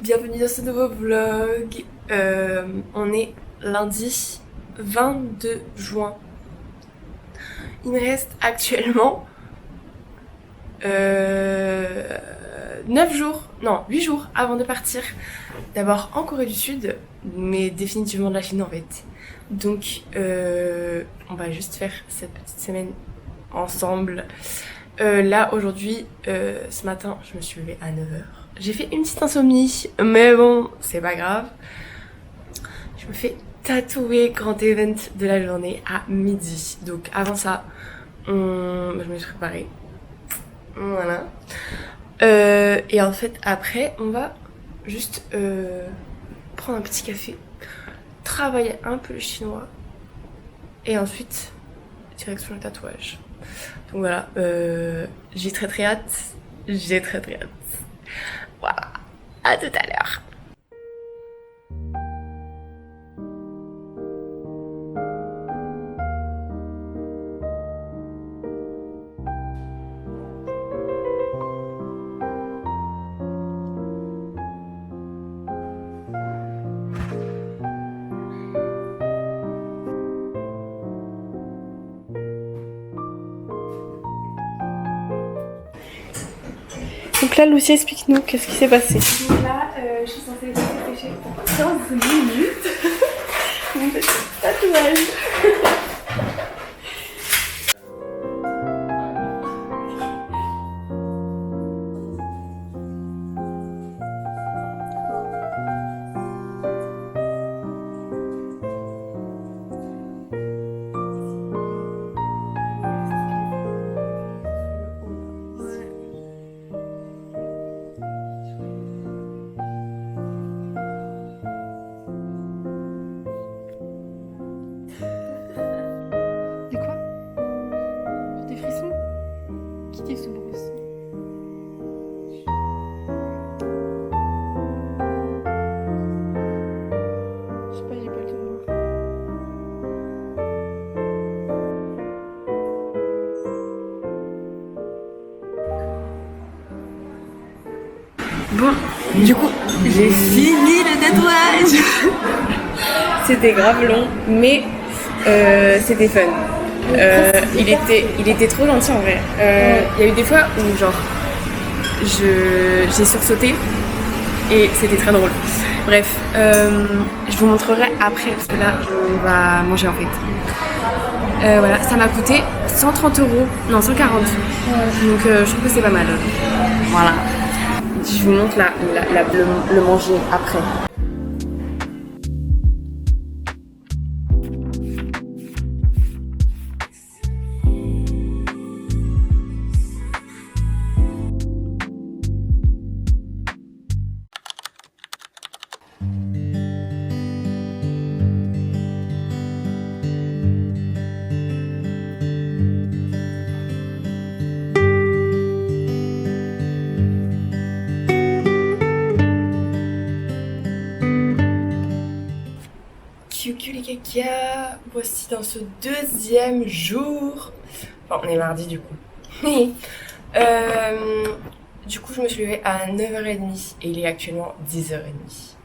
bienvenue dans ce nouveau vlog. On est lundi 22 juin. Il me reste actuellement 9 jours, non 8 jours avant de partir. D'abord en Corée du Sud, mais définitivement de la Chine en fait. Donc on va juste faire cette petite semaine ensemble. Là aujourd'hui, ce matin je me suis levée à 9h. J'ai fait une petite insomnie, mais bon, c'est pas grave. Je me fais tatouer grand event de la journée à midi. Donc avant ça, je me suis préparée. Voilà. Et en fait, après, on va juste prendre un petit café, travailler un peu le chinois, et ensuite, direction le tatouage. Donc voilà, j'ai très hâte. J'ai très hâte. Voilà, à tout à l'heure. Donc là, Lucie, explique-nous qu'est-ce qui s'est passé. Donc là, je suis censée rester pêcher pour 15 minutes. Mon petit tatouage. De quoi? Des frissons? Qui dit ce bruit? Je sais pas, j'ai pas le temps de voir. Bon, du coup, j'ai fini le tatouage. C'était grave long, mais c'était fun. Il était trop gentil en vrai. Il y a eu des fois où genre j'ai sursauté et c'était très drôle. Bref, je vous montrerai après parce que là on va manger en fait. Voilà, ça m'a coûté 130 €, non 140. Donc je trouve que c'est pas mal. Voilà. Je vous montre le manger après. Coucou les caca, voici dans ce deuxième jour. Enfin, on est mardi du coup. Du coup, je me suis levée à 9h30 et il est actuellement 10h30.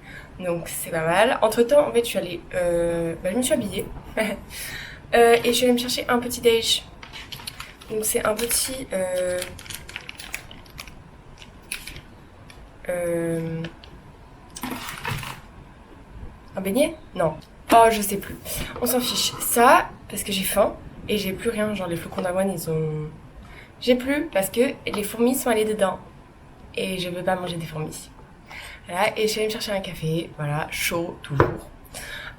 Donc c'est pas mal. Entre temps, en fait, je suis allée. Je me suis habillée. Et je suis allée me chercher un petit déj. Donc c'est un petit. Un beignet? Non. Oh, je sais plus. On s'en fiche. Ça, parce que j'ai faim et j'ai plus rien. Genre, les flocons d'avoine, ils ont. J'ai plus parce que les fourmis sont allées dedans. Et je veux pas manger des fourmis. Voilà. Et je suis allée me chercher un café. Voilà. Chaud, toujours.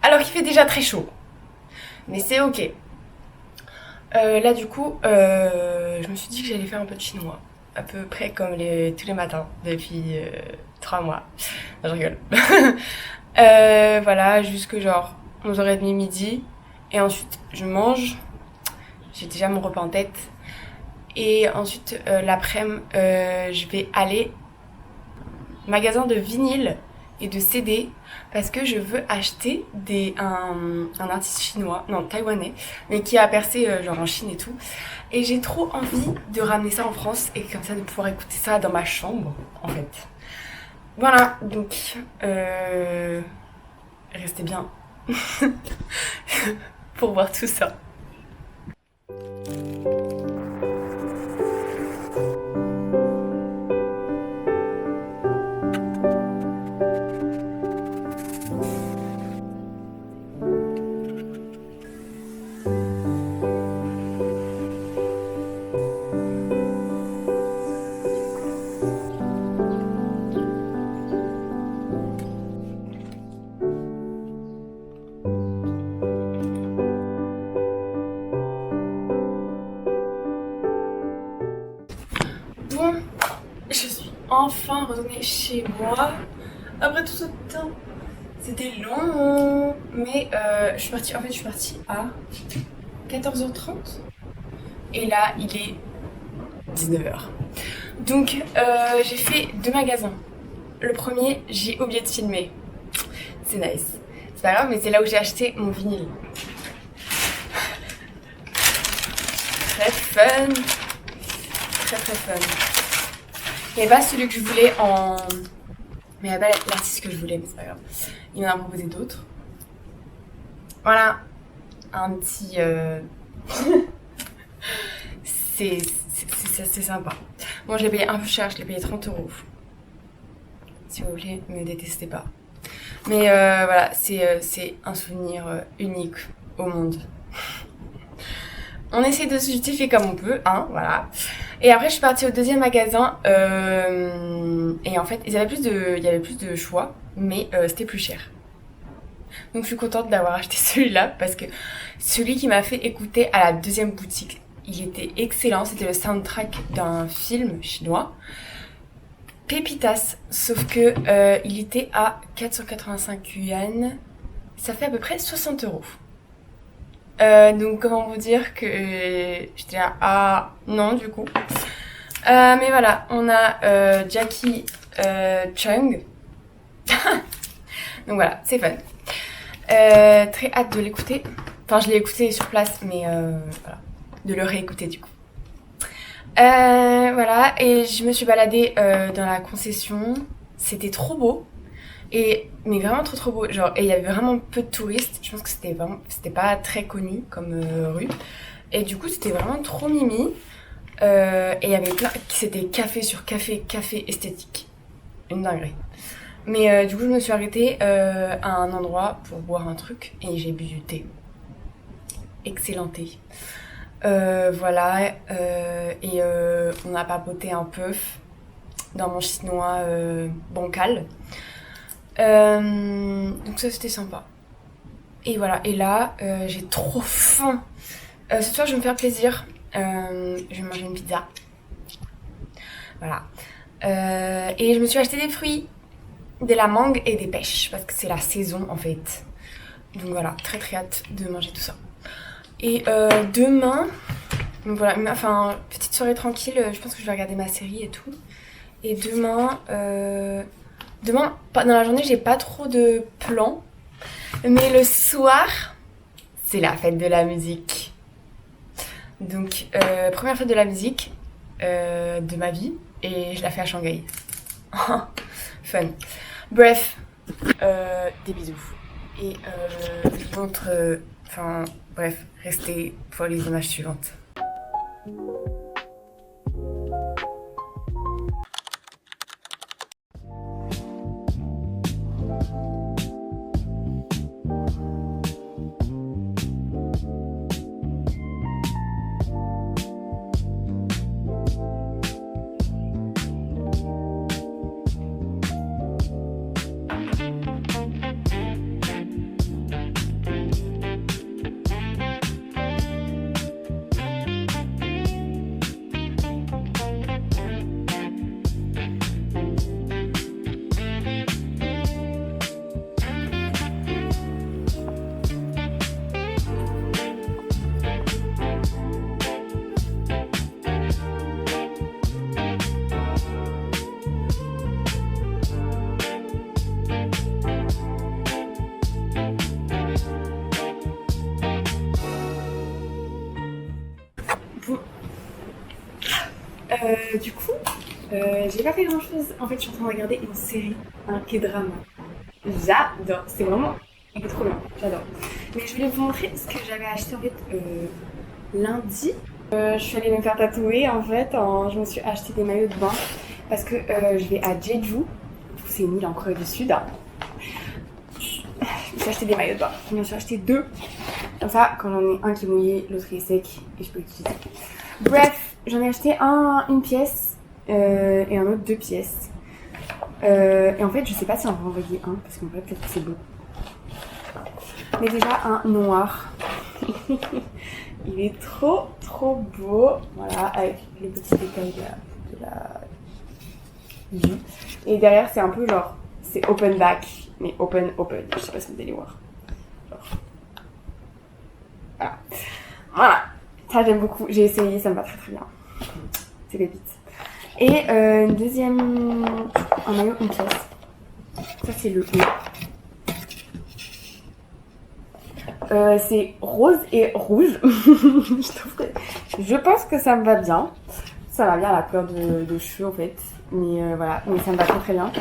Alors qu'il fait déjà très chaud. Mais c'est ok. Là, du coup, je me suis dit que j'allais faire un peu de chinois. À peu près comme tous les matins depuis 3 mois. Non, je rigole. Voilà, jusque genre 11h30 midi. Et ensuite, je mange. J'ai déjà mon repas en tête. Et ensuite, l'après-midi, je vais aller au magasin de vinyle et de CD parce que je veux acheter un artiste chinois, non taïwanais, mais qui a percé genre en Chine et tout. Et j'ai trop envie de ramener ça en France et comme ça de pouvoir écouter ça dans ma chambre en fait. Voilà, donc restez bien pour voir tout ça. Bon, je suis enfin retournée chez moi. Après tout ce temps, c'était long, mais je suis partie. En fait, je suis partie à 14h30 et là, il est 19h. Donc, j'ai fait 2 magasins. Le premier, j'ai oublié de filmer. C'est nice. C'est pas grave, mais c'est là où j'ai acheté mon vinyle. Très fun. Très très fun. Il n'y avait pas celui que je voulais en... Mais il n'y avait pas l'artiste que je voulais, mais c'est pas grave. Il m'en a proposé d'autres. Voilà. Un petit... c'est sympa. Bon, je l'ai payé un peu cher, je l'ai payé 30 €. Si vous voulez, me détestez pas. Mais voilà, c'est un souvenir unique au monde. On essaie de se justifier comme on peut, hein, voilà. Et après, je suis partie au deuxième magasin. Et en fait, il y avait plus de choix, mais c'était plus cher. Donc, je suis contente d'avoir acheté celui-là parce que celui qui m'a fait écouter à la deuxième boutique, il était excellent. C'était le soundtrack d'un film chinois. Pépitas, sauf que il était à 485 yuan. Ça fait à peu près 60 €. Donc comment vous dire que j'étais là, ah non du coup. Mais voilà, on a Jackie Chung. Donc voilà, c'est fun. Très hâte de l'écouter. Enfin, je l'ai écouté sur place, mais voilà, de le réécouter du coup. Voilà, et je me suis baladée dans la concession. C'était trop beau. Mais vraiment trop beau. Genre, et il y avait vraiment peu de touristes. Je pense que c'était pas très connu comme rue. Et du coup, c'était vraiment trop mimi. Et il y avait c'était café sur café, café esthétique. Une dinguerie. Mais du coup, je me suis arrêtée à un endroit pour boire un truc. Et j'ai bu du thé. Excellent thé. Voilà. Et on a papoté un peu dans mon chinois bancal. Donc ça c'était sympa. Et voilà, et là j'ai trop faim. Ce soir je vais me faire plaisir. Je vais manger une pizza. Voilà. Et je me suis acheté des fruits, de la mangue et des pêches parce que c'est la saison en fait. Donc voilà, très très hâte de manger tout ça. Et demain, donc voilà, enfin petite soirée tranquille. Je pense que je vais regarder ma série et tout. Et demain, dans la journée, j'ai pas trop de plans. Mais le soir, c'est la fête de la musique. Donc, première fête de la musique de ma vie. Et je la fais à Shanghai. Fun. Bref, des bisous. Et je vous montre... Enfin, bref, restez pour les images suivantes. Du coup, J'ai pas fait grand chose. En fait, je suis en train de regarder une série, un K-drama. J'adore, c'est vraiment trop bien, j'adore. Mais je voulais vous montrer ce que j'avais acheté en fait lundi. Je suis allée me faire tatouer en fait, je me suis acheté des maillots de bain parce que je vais à Jeju, c'est une île en Corée du Sud. Je me suis acheté des maillots de bain, je me suis acheté 2. Comme ça, quand j'en ai un qui est mouillé, l'autre est sec et je peux l'utiliser. Bref, j'en ai acheté une pièce et un autre 2 pièces. Et en fait, je sais pas si on va envoyer un parce qu'en fait, peut-être que c'est beau. Mais déjà, un noir. Il est trop beau. Voilà, avec les petits détails de la vue. Et derrière, c'est un peu genre, c'est open back, mais open. Je sais pas si vous allez voir. Genre. Voilà. Ça, j'aime beaucoup. J'ai essayé, ça me va très bien. C'est pépite. Et une deuxième, un maillot, une pièce. Ça, c'est le haut. C'est rose et rouge. Je pense que ça me va bien. Ça va bien à la couleur de cheveux en fait. Mais voilà, mais ça me va très bien.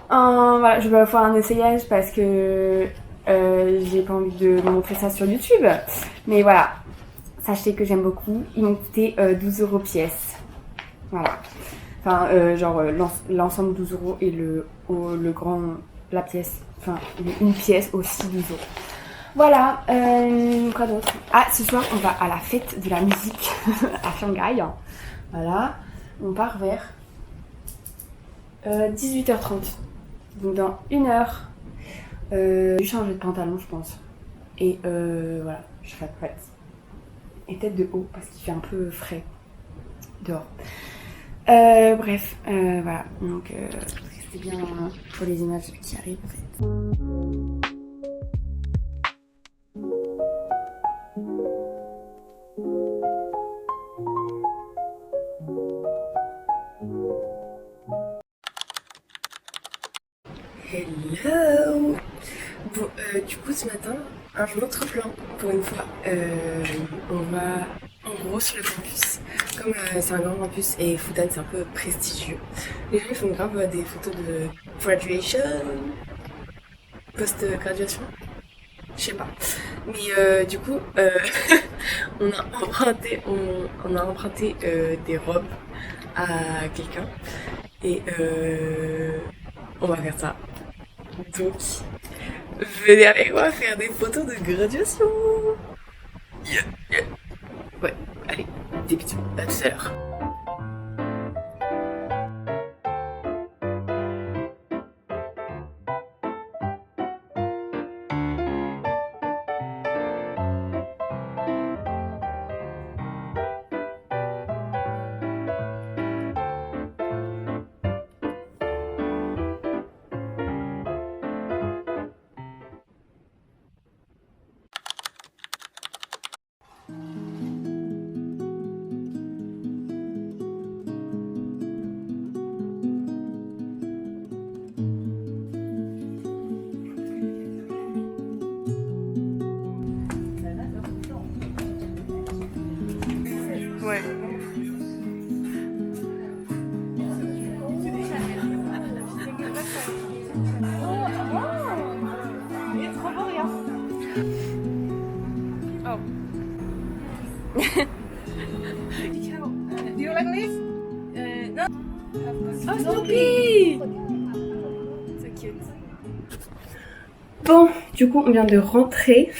Voilà, je vais faire un essayage parce que j'ai pas envie de montrer ça sur YouTube. Mais voilà, sachez que j'aime beaucoup. Ils m'ont coûté 12 € pièce. Voilà. Enfin, genre l'ensemble 12 € et la pièce. Enfin, une pièce aussi 12 €. Voilà, quoi d'autre? Ah, ce soir, on va à la fête de la musique à Shanghai. Voilà, on part vers 18h30. Donc dans 1 heure, je vais changer de pantalon, je pense. Et voilà, je serai prête. Et tête de haut, parce qu'il fait un peu frais dehors. Bref, voilà, donc restez bien pour les images qui arrivent en fait. Hello. Bon, du coup ce matin, un autre plan pour une fois. On va en gros sur le campus. Comme c'est un grand campus et Fudan c'est un peu prestigieux, les gens ils font grave des photos de graduation, post-graduation, je sais pas. Mais du coup, on a emprunté des robes à quelqu'un et on va faire ça. Donc, venez avec moi faire des photos de graduation. Yeah, yeah. Ouais, allez, des bisous, à tout à l'heure. Ouais. Il est trop beau, regarde. Oh. Do you like this? No. Oh, Snoopy! So cute. Bon, du coup, on vient de rentrer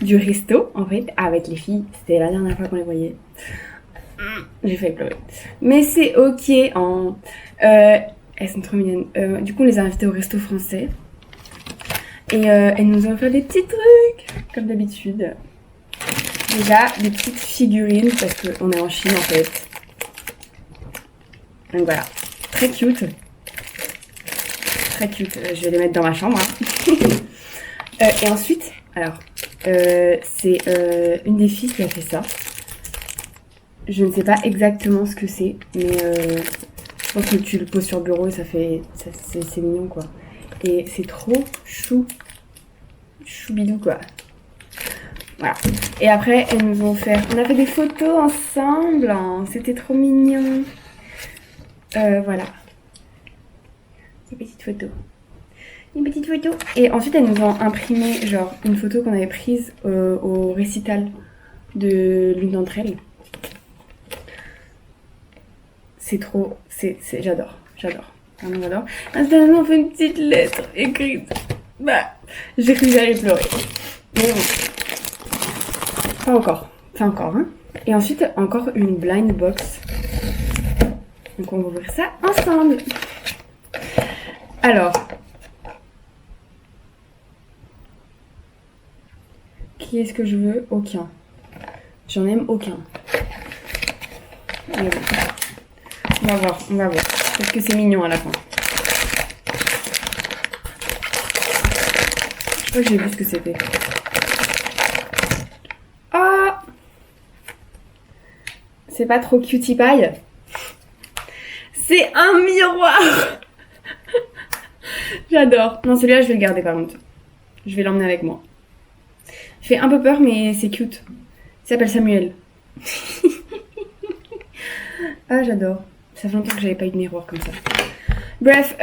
du resto, en fait, avec les filles. C'était la dernière fois qu'on les voyait. J'ai failli pleurer. Mais c'est ok, hein. Elles sont trop mignonnes. Du coup, on les a invitées au resto français. Et elles nous ont fait des petits trucs, comme d'habitude. Déjà, des petites figurines, parce qu'on est en Chine, en fait. Donc voilà, très cute. Très cute. Je vais les mettre dans ma chambre. Hein. Et ensuite, alors, c'est une des filles qui a fait ça. Je ne sais pas exactement ce que c'est, mais je pense que tu le poses sur le bureau et c'est mignon quoi. Et c'est trop choubidou quoi. Voilà. Et après, elles nous ont fait, on a fait des photos ensemble, hein. C'était trop mignon. Voilà. Des petites photos. Une petite photo. Et ensuite, elles nous ont imprimé genre une photo qu'on avait prise au récital de l'une d'entre elles. C'est trop... j'adore. Vraiment, j'adore. Ensuite, elles m'ont fait une petite lettre écrite. Bah, j'ai cru que j'allais pleurer. Mais bon. Pas encore. Hein. Et ensuite, encore une blind box. Donc, on va ouvrir ça ensemble. Alors... Qui est-ce que je veux? Aucun. J'en aime aucun. Mais bon. On va voir. Peut-être que c'est mignon à la fin. Je crois que j'ai vu ce que c'était. Ah! C'est pas trop cutie pie? C'est un miroir! J'adore. Non, celui-là, je vais le garder par contre. Je vais l'emmener avec moi. Il fait un peu peur, mais c'est cute. Il s'appelle Samuel. Ah, j'adore. Ça fait longtemps que j'avais pas eu de miroir comme ça. Bref,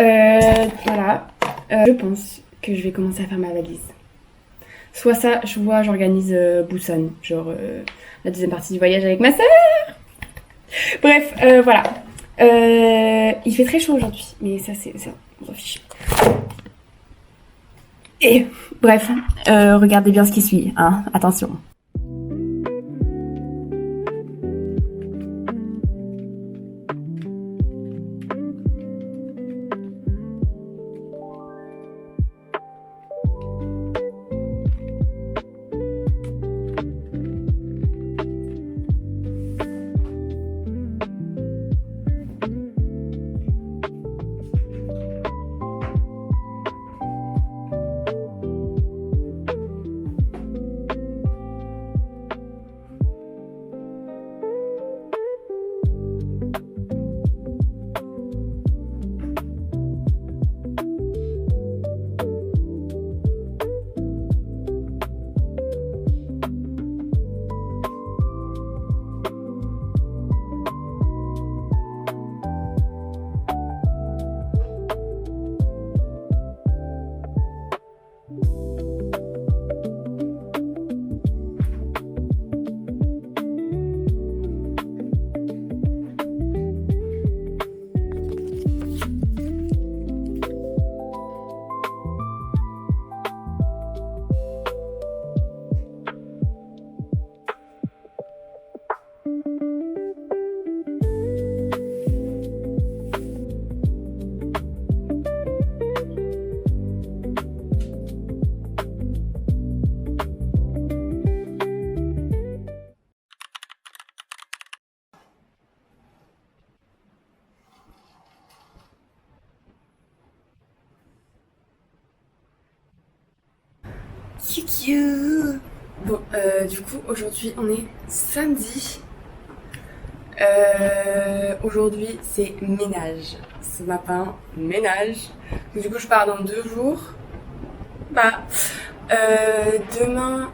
voilà. Je pense que je vais commencer à faire ma valise. Soit ça, j'organise Busan. Genre la deuxième partie du voyage avec ma sœur. Bref, voilà. Il fait très chaud aujourd'hui. Mais ça, on s'en fiche. Et bref, regardez bien ce qui suit, hein, attention. Bon, du coup, aujourd'hui, on est samedi. Aujourd'hui, c'est ménage. Ce matin, ménage. Donc, du coup, je pars dans 2 jours. Demain,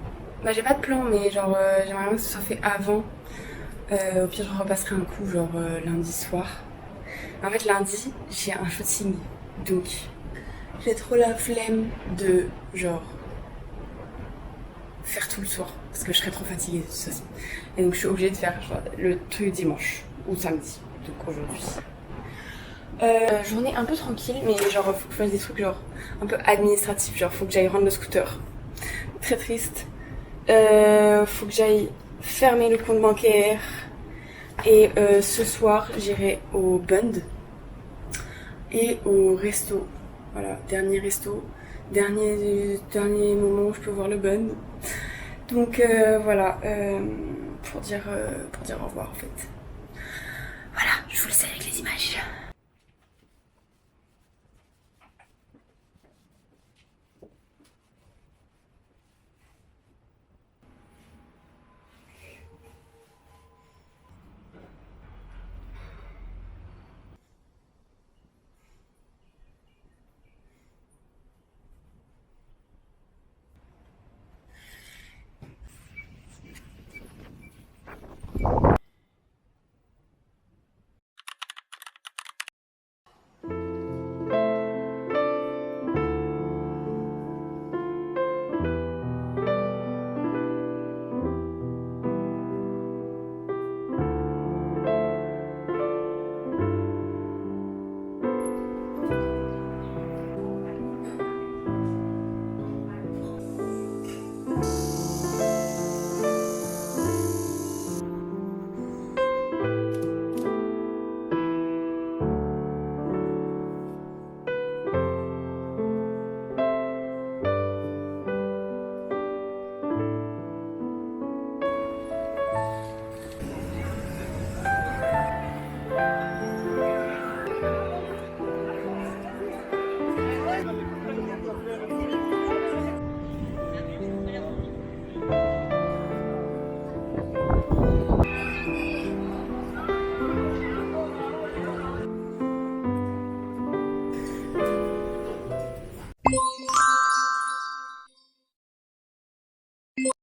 j'ai pas de plan, mais genre, j'aimerais bien que ce soit fait avant. Au pire, je repasserai un coup, genre lundi soir. En fait, lundi, j'ai un shooting. Donc, j'ai trop la flemme de, genre, faire tout le soir parce que je serais trop fatiguée de toute façon. Et donc je suis obligée de faire genre, le truc dimanche ou samedi, donc aujourd'hui. Journée un peu tranquille, mais genre faut que je fasse des trucs genre un peu administratifs, genre faut que j'aille rendre le scooter. Très triste. Faut que j'aille fermer le compte bancaire. Et ce soir j'irai au Bund et au resto. Voilà, dernier resto. Dernier moment où je peux voir le Bund. Donc voilà, pour dire au revoir en fait. Voilà, je vous laisse avec les images.